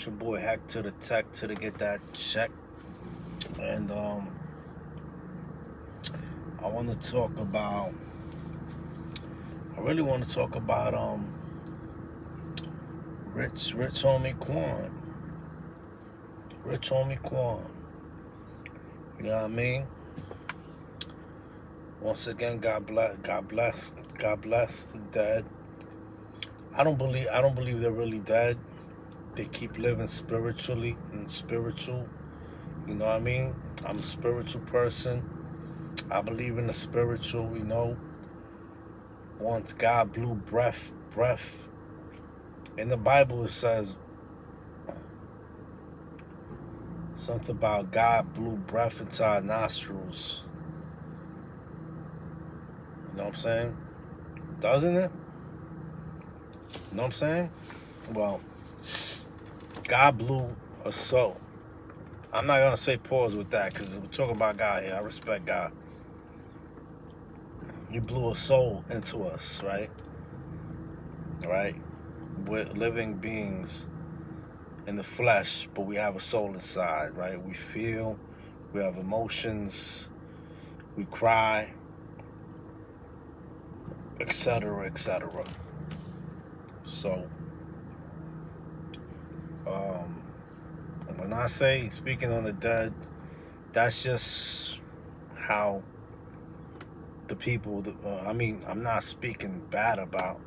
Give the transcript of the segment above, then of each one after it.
It's your boy Hack to the Tech to get that check. And I want to talk about, I really want to talk about rich homie Quan. Rich homie Quan. You know what I mean? Once again, God bless the dead. I don't believe they're really dead. They keep living spiritually and spiritual. You know what I mean? I'm a spiritual person. I believe in the spiritual, Once God blew breath. In the Bible it says something about God blew breath into our nostrils. You know what I'm saying? Doesn't it? You know what I'm saying? Well, God blew a soul. I'm not going to say pause with that because we're talking about God here. I respect God. He blew a soul into us, right? Right? We're living beings in the flesh, but we have a soul inside, right? We feel, we have emotions, we cry, etc., etc. So, when I say speaking on the dead, that's just how the people, I'm not speaking bad about,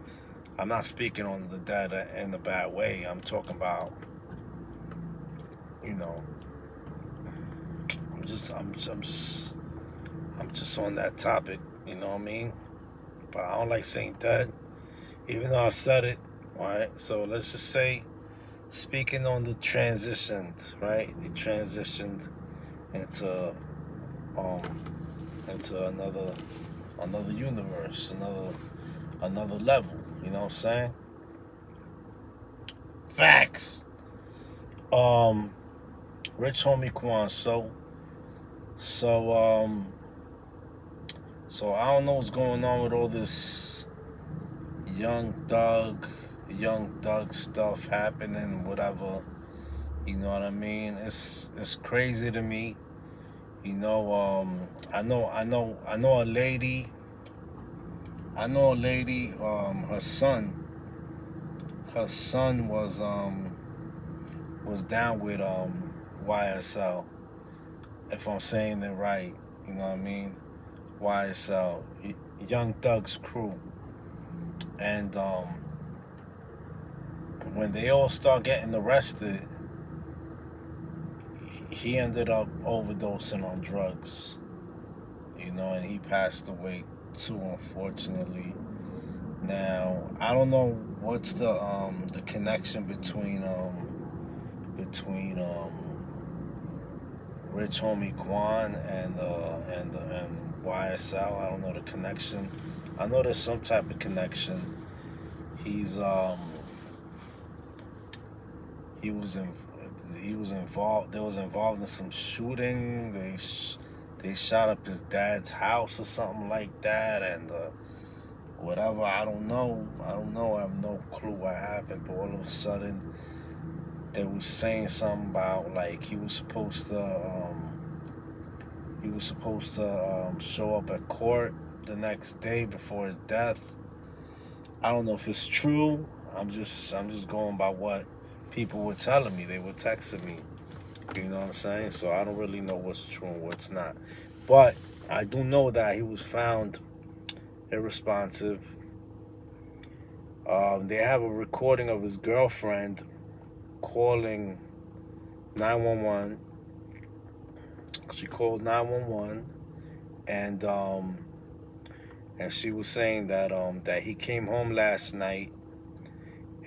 I'm not speaking on the dead in a bad way. I'm talking about, I'm just on that topic, you know what I mean? But I don't like saying dead, even though I said it, right? So let's just say, speaking on the transitioned, right? It transitioned into another universe, another level. You know what I'm saying? Facts. Rich homie Quan. So so I don't know what's going on with all this young thug stuff happening, whatever. You know what I mean? It's crazy to me. I know a lady. Her son was down with YSL. If I'm saying it right, you know what I mean? YSL, Young Thug's crew, and when they all start getting arrested, he ended up overdosing on drugs, and he passed away too, unfortunately. Now, I don't know what's the connection between Rich Homie Quan and YSL. I don't know the connection. I know there's some type of connection. He's he was involved. They was involved in some shooting. They shot up his dad's house or something like that, and whatever. I don't know. I have no clue what happened. But all of a sudden, they was saying something about like he was supposed to show up at court the next day before his death. I don't know if it's true. I'm just going by what people were telling me. They were texting me. You know what I'm saying? So I don't really know what's true and what's not. But I do know that he was found irresponsive. They have a recording of his girlfriend calling 911. She called 911, and she was saying that that he came home last night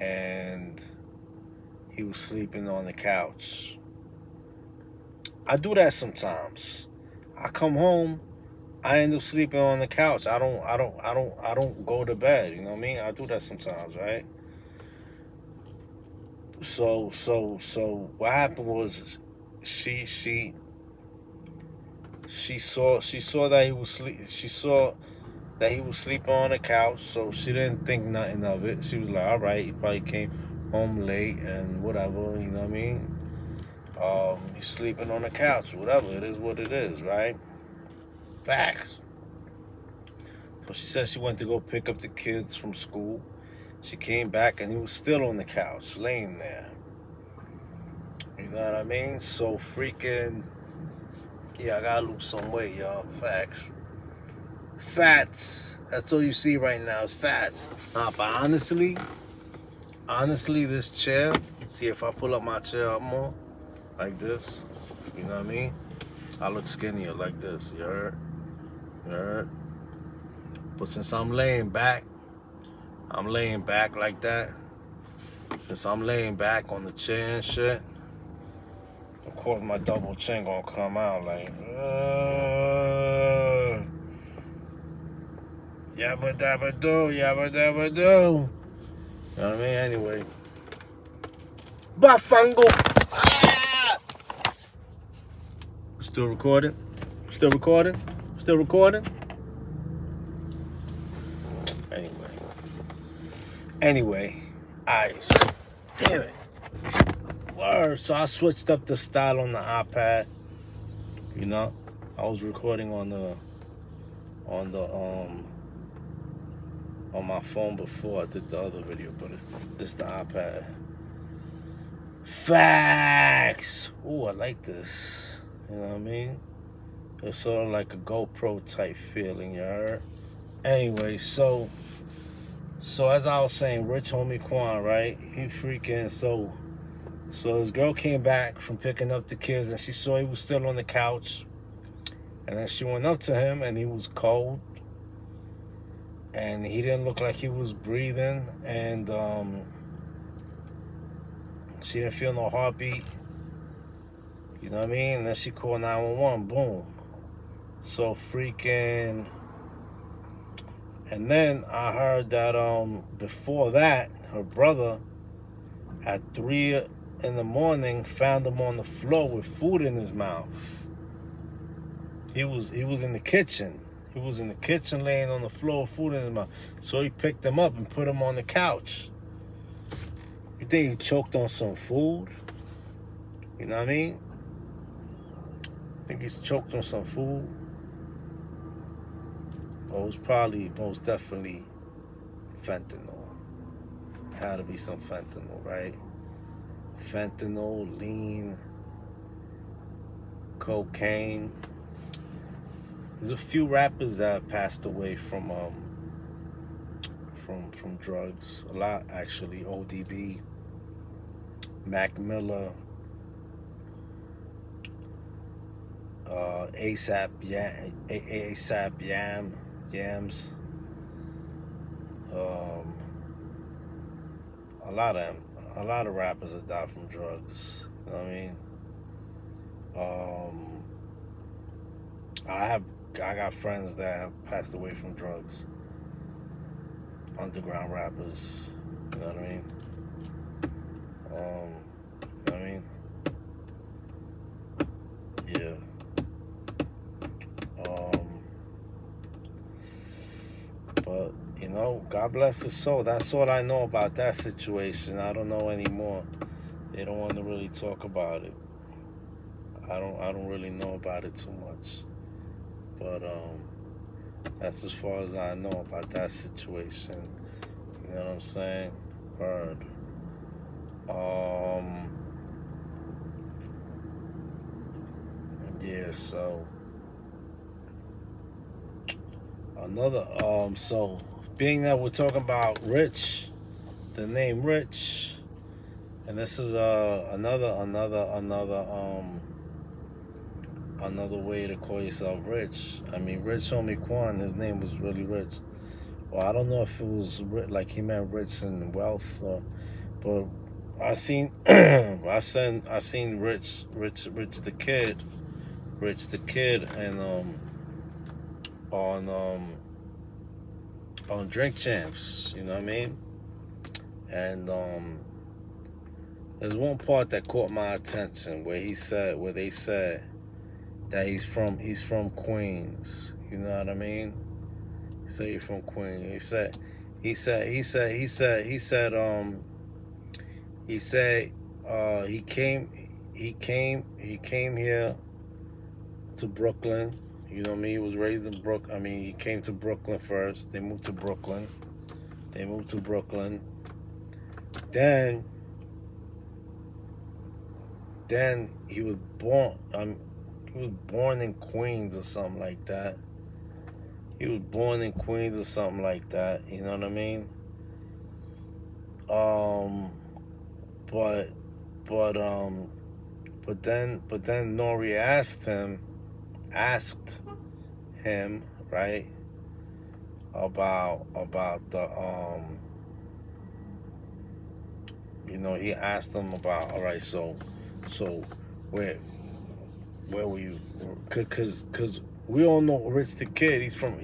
and he was sleeping on the couch. I do that sometimes. I come home, I end up sleeping on the couch. I don't go to bed. You know what I mean? I do that sometimes, right? So what happened was she saw that he was sleeping on the couch, so she didn't think nothing of it. She was like, all right, he probably came home late and whatever, you know what I mean? He's sleeping on the couch, whatever. It is what it is, right? Facts. So she said she went to go pick up the kids from school. She came back and he was still on the couch, laying there. You know what I mean? So freaking, yeah, I gotta lose some weight, y'all. Facts. Fats. That's all you see right now is fats. But honestly, this chair, see if I pull up my chair up more, like this, you know what I mean? I look skinnier like this, you heard? You heard? But since I'm laying back like that. Since I'm laying back on the chair and shit, of course my double chin gonna come out like, yabba dabba do, yabba dabba do. You know what I mean? Anyway. Bafango! Ah! Still recording? Still recording? Still recording? Anyway, eyes. Damn it. Word. So I switched up the style on the iPad. You know, I was recording on my phone before I did the other video, but it's the iPad. Facts. Ooh, I like this. You know what I mean? It's sort of like a GoPro type feeling, you heard? Anyway, so as I was saying, rich homie Quan, right? He freaking, so his girl came back from picking up the kids and she saw he was still on the couch. And then she went up to him and he was cold. And he didn't look like he was breathing. And she didn't feel no heartbeat. You know what I mean? And then she called 911, boom. So freaking... And then I heard that before that, her brother at 3 in the morning found him on the floor with food in his mouth. He was in the kitchen. He was in the kitchen laying on the floor with food in his mouth. So he picked him up and put him on the couch. You think he choked on some food? You know what I mean? Think he's choked on some food? It was probably most definitely fentanyl. Had to be some fentanyl, right? Fentanyl, lean, cocaine. There's a few rappers that passed away from drugs. A lot actually. ODB, Mac Miller, ASAP Yams. A lot of rappers have died from drugs. You know what I mean? I got friends that have passed away from drugs. Underground rappers. You know what I mean? You know what I mean? Yeah. But, you know, God bless his soul. That's all I know about that situation. I don't know anymore. They don't want to really talk about it. I don't really know about it too much. But that's as far as I know about that situation. You know what I'm saying? Word. Yeah, so another so being that we're talking about Rich, the name Rich, and this is another way to call yourself Rich. I mean, Rich homie Quan, his name was really Rich. Well, I don't know if it was like he meant rich in wealth, but I seen I seen Rich the Kid, and on Drink Champs, you know what I mean? And there's one part that caught my attention where they said that he's from Queens. You know what I mean? He said he's from Queens. He said He said he came here to Brooklyn. You know what I mean? He was raised in Brooklyn. I mean, he came to Brooklyn first. They moved to Brooklyn. Then he was born. He was born in Queens or something like that. He was born in Queens or something like that. You know what I mean? Um, but but then Nori asked him, right, about the he asked him about, all right, so where were you? Cause we all know Rich the Kid. He's from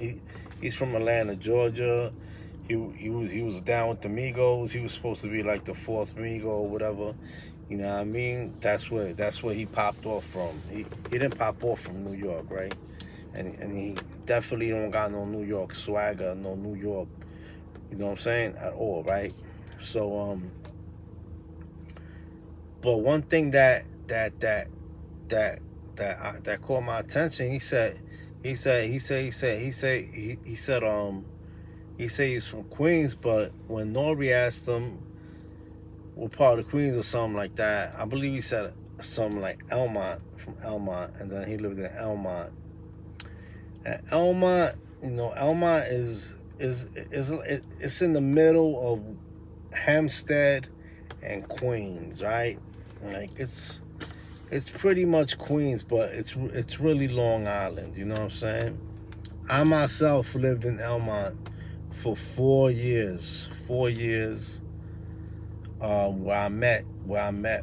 Atlanta, Georgia. He was down with the Migos. He was supposed to be like the fourth Migo or whatever. You know what I mean? That's where he popped off from. He didn't pop off from New York, right? And he definitely don't got no New York swagger, no New York. You know what I'm saying? At all, right? So but one thing that caught my attention. He said he's from Queens, but when Nori asked him what part of Queens or something like that, I believe he said something like Elmont, from Elmont, and then he lived in Elmont. And Elmont, Elmont it's in the middle of Hampstead and Queens, right? Like it's pretty much Queens, but it's really Long Island. You know what I'm saying? I myself lived in Elmont for 4 years. 4 years, where I met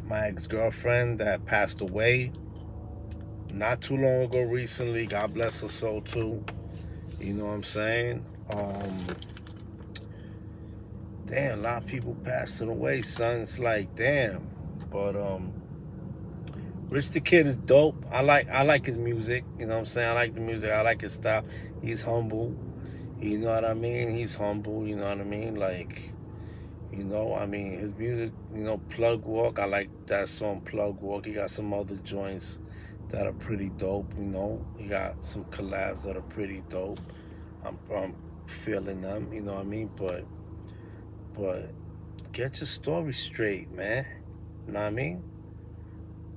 my ex-girlfriend that passed away not too long ago. Recently, God bless her soul too. You know what I'm saying? Damn, a lot of people passing away, son. It's like, damn. But Rich the Kid is dope. I like his music. You know what I'm saying? I like the music. I like his style. He's humble. You know what I mean? He's humble. You know what I mean? Like, I mean, his music, Plug Walk. I like that song, Plug Walk. He got some other joints that are pretty dope. He got some collabs that are pretty dope. I'm feeling them. You know what I mean? But get your story straight, man. You know what I mean?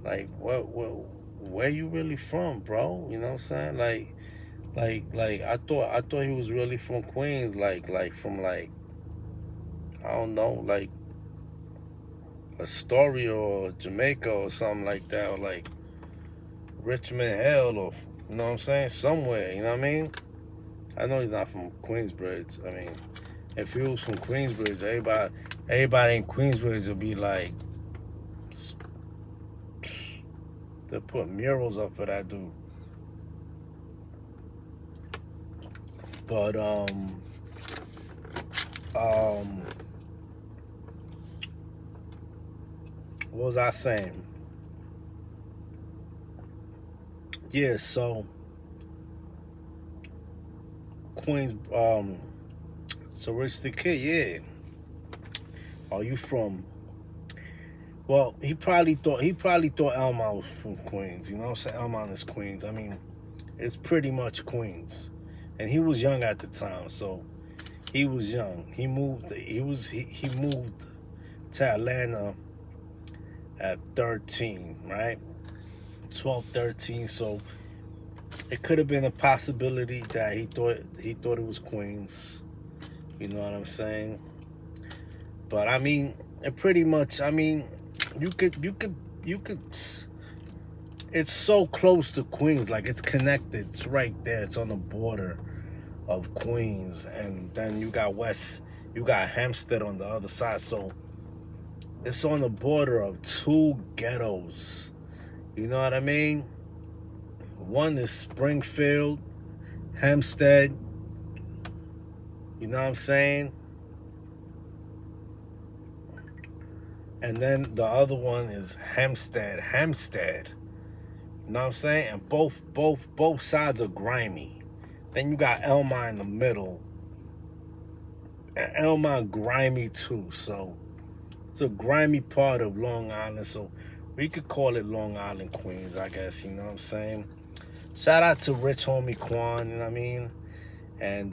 Like, where you really from, bro? You know what I'm saying? Like I thought he was really from Queens, like from like, I don't know, like Astoria or Jamaica or something like that, or like Richmond Hill, or you know what I'm saying, somewhere. You know what I mean? I know he's not from Queensbridge. I mean, if he was from Queensbridge, everybody in Queensbridge would be like, they'll put murals up for that dude. But what was I saying? Yeah, so Queens, so Rich the Kid, yeah. Are you from? Well, he probably thought Elmont was from Queens. You know what I'm saying? Elmont is Queens. I mean, it's pretty much Queens. And he was young at the time, so he was young. He moved to Atlanta at 13, right? 12, 13. So it could have been a possibility that he thought it was Queens. You know what I'm saying? But I mean, it pretty much, I mean, you could it's so close to Queens, like it's connected. It's right there. It's on the border of Queens, and then you got Hampstead on the other side. So it's on the border of two ghettos. You know what I mean? One is Springfield, Hampstead. You know what I'm saying? And then the other one is Hampstead. You know what I'm saying? And both sides are grimy. Then you got Elmont in the middle. And Elmont grimy too. So It's a grimy part of Long Island, so we could call it Long Island, Queens, I guess, you know what I'm saying? Shout out to Rich Homie Quan, you know what I mean? And,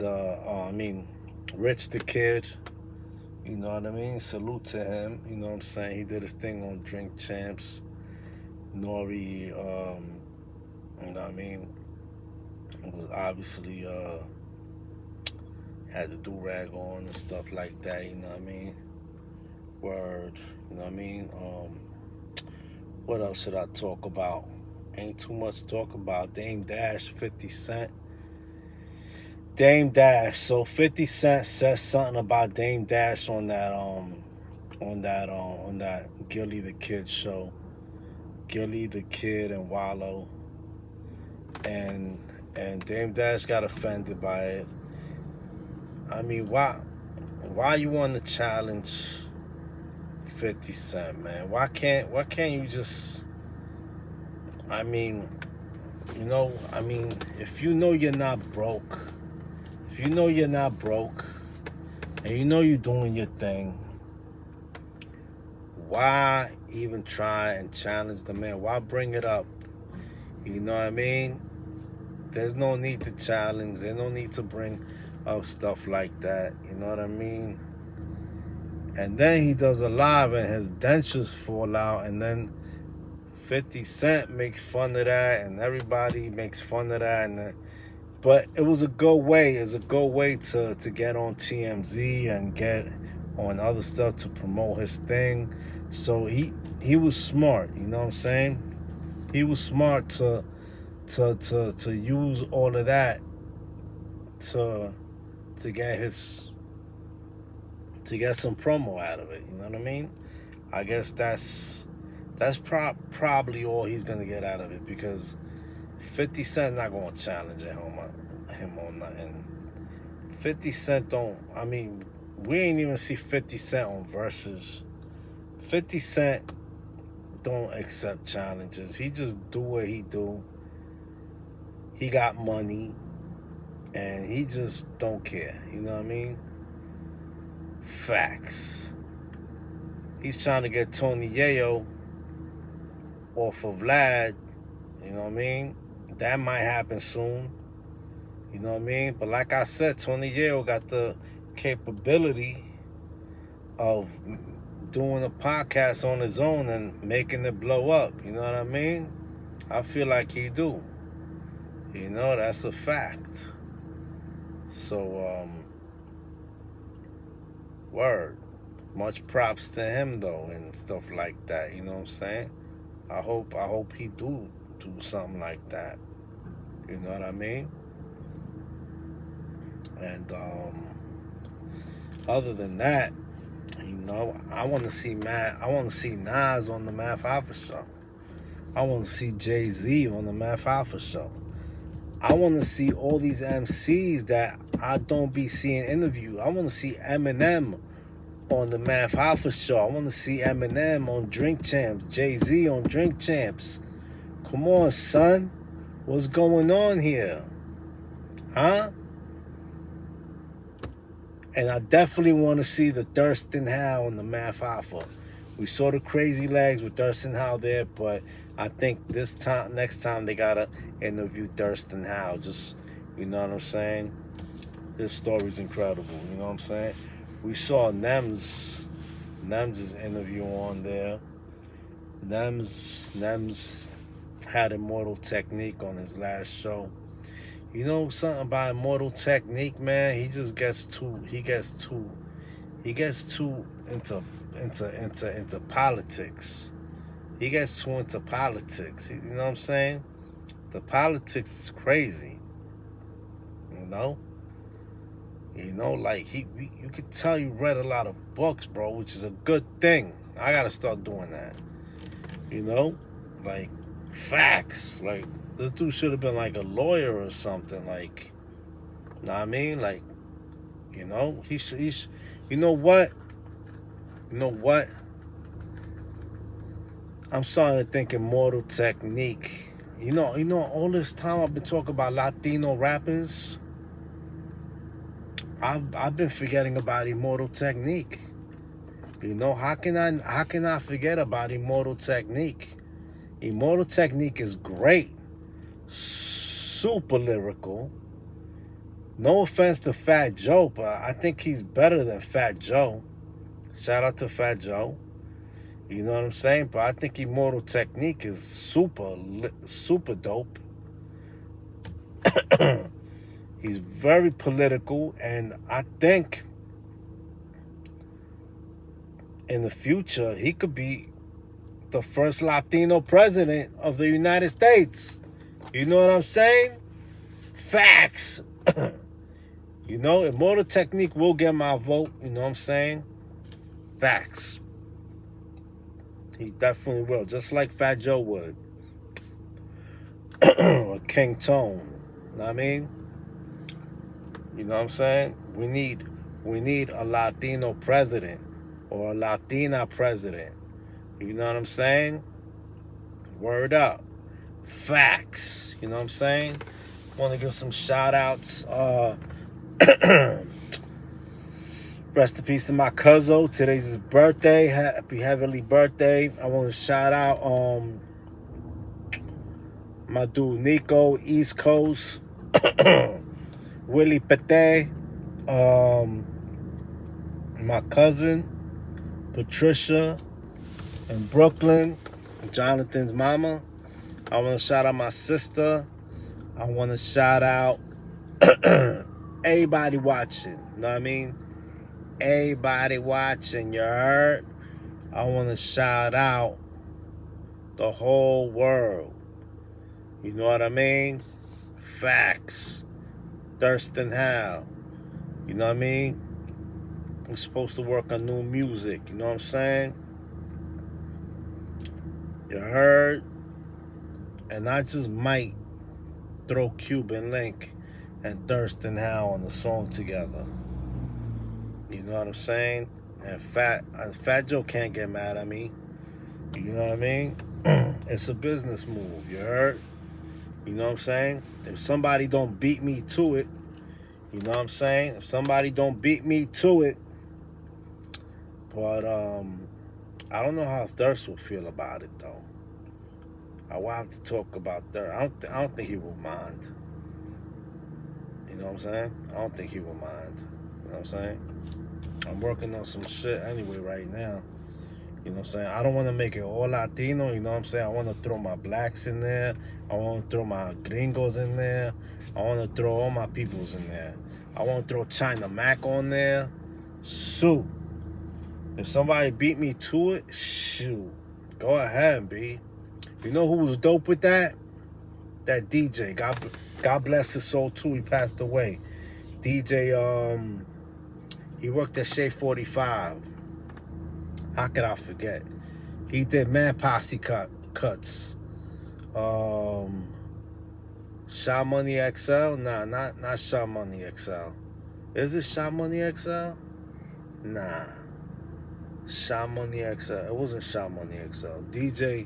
Rich the Kid, you know what I mean? Salute to him, you know what I'm saying? He did his thing on Drink Champs. Nori, you know what I mean? It was obviously, had the do-rag on and stuff like that, you know what I mean? Word, you know what I mean? What else should I talk about? Ain't too much to talk about. Dame Dash, 50 Cent. Dame Dash. So 50 Cent says something about Dame Dash on that Gilly the Kid show. Gilly the Kid and Wallow. And Dame Dash got offended by it. I mean, why you want to challenge 50 Cent, man? Why can't you just, I mean, if you know you're not broke, and you know you're doing your thing, why even try and challenge the man? Why bring it up? You know what I mean? There's no need to challenge. There's no need to bring up stuff like that. You know what I mean? And then he does a live and his dentures fall out, and then 50 Cent makes fun of that, and everybody makes fun of that. But it was a good way. It's a good way to get on TMZ and get on other stuff to promote his thing. So he was smart. You know what I'm saying? He was smart to use all of that to get some promo out of it. You know what I mean? I guess that's probably all he's gonna get out of it, because 50 Cent not gonna challenge him on nothing. 50 Cent don't. I mean, we ain't even see 50 Cent on Versus. 50 Cent don't accept challenges. He just do what he do. He got money, and he just don't care. You know what I mean? Facts. He's trying to get Tony Yayo off of Vlad. You know what I mean? That might happen soon. You know what I mean? But like I said, Tony Yayo got the capability of doing a podcast on his own and making it blow up. You know what I mean? I feel like he do. You know, that's a fact. So, word. Much props to him though, and stuff like that. You know what I'm saying? I hope he do something like that. You know what I mean? And other than that, you know, I want to see Nas on the Math Alpha show. I want to see Jay-Z on the Math Alpha show. I want to see all these MCs that I don't be seeing interview. I want to see Eminem on the Math Alpha show. I want to see Eminem on Drink Champs, Jay-Z on Drink Champs. Come on, son. What's going on here? Huh? And I definitely want to see the Thurston Howe on the Math Alpha. We saw the Crazy Legs with Thurston Howe there, but I think next time they gotta interview Thurston Howe. Just, you know what I'm saying? His story's incredible. You know what I'm saying? We saw Nems' interview on there. Nems had Immortal Technique on his last show. You know something about Immortal Technique, man? He just gets too into politics. He gets too into politics. You know what I'm saying? The politics is crazy. You know? Like you could tell you read a lot of books, bro, which is a good thing. I gotta start doing that. You know? Like, facts. Like, this dude should have been like a lawyer or something. Like, know what I mean? Like, you know, he's you know what? I'm starting to think Immortal Technique. You know, all this time I've been talking about Latino rappers. I've been forgetting about Immortal Technique. You know, how can I forget about Immortal Technique? Immortal Technique is great. Super lyrical. No offense to Fat Joe, but I think he's better than Fat Joe. Shout out to Fat Joe. You know what I'm saying? But I think Immortal Technique is super dope. He's very political, and I think in the future he could be the first Latino president of the United States. You know what I'm saying? Facts. You know, Immortal Technique will get my vote. You know what I'm saying? Facts. He definitely will, just like Fat Joe would. Or King Tone. Know what I mean? You know what I'm saying? We need a Latino president or a Latina president. You know what I'm saying? Word up. Facts. You know what I'm saying? Want to give some shout outs. Rest in peace to my cousin. Today's his birthday. Happy heavenly birthday. I want to shout out my dude Nico, East Coast. Willie Pete. My cousin Patricia in Brooklyn. Jonathan's mama. I want to shout out my sister. I want to shout out everybody watching. You know what I mean? Everybody watching, you heard? I want to shout out the whole world. You know what I mean? Facts. Thurston Hal. You know what I mean? We're supposed to work on new music. You know what I'm saying? You heard? And I just might throw Cuban Link and Thurston Hal on the song together. You know what I'm saying? And Fat Joe can't get mad at me. You know what I mean? It's a business move, you heard? You know what I'm saying? If somebody don't beat me to it, you know what I'm saying? If somebody don't beat me to it, but I don't know how Thirst will feel about it though. I will have to talk about Thirst. I don't think he will mind. You know what I'm saying? I don't think he will mind. You know what I'm saying? I'm working on some shit anyway right now. You know what I'm saying? I don't want to make it all Latino. You know what I'm saying? I want to throw my blacks in there. I want to throw my gringos in there. I want to throw all my peoples in there. I want to throw China Mac on there. Shoot. If somebody beat me to it, shoot. Go ahead, B. You know who was dope with that? That DJ. God bless his soul too. He passed away. DJ, he worked at Shea 45. How could I forget? He did Man Posse cuts. Shot Money XL? Nah, not Shot Money XL. Is it Shot Money XL? Nah. Shot Money XL. It wasn't Shot Money XL. DJ.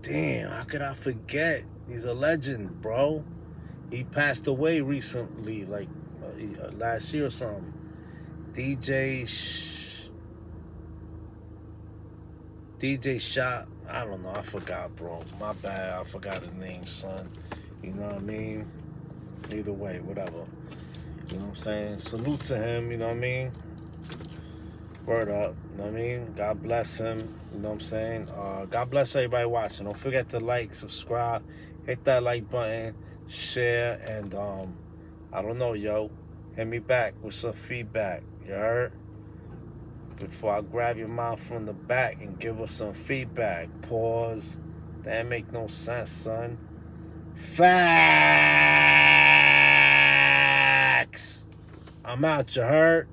Damn, how could I forget? He's a legend, bro. He passed away recently, like last year or something. DJ Shot. I don't know. I forgot, bro. My bad. I forgot his name, son. You know what I mean? Either way, whatever. You know what I'm saying? Salute to him. You know what I mean? Word up. You know what I mean? God bless him. You know what I'm saying? God bless everybody watching. Don't forget to like, subscribe, hit that like button, share, and I don't know, yo. Hit me back with some feedback. You heard? Before I grab your mouth from the back and give us some feedback. Pause. That make no sense, son. Facts. I'm out, you heard?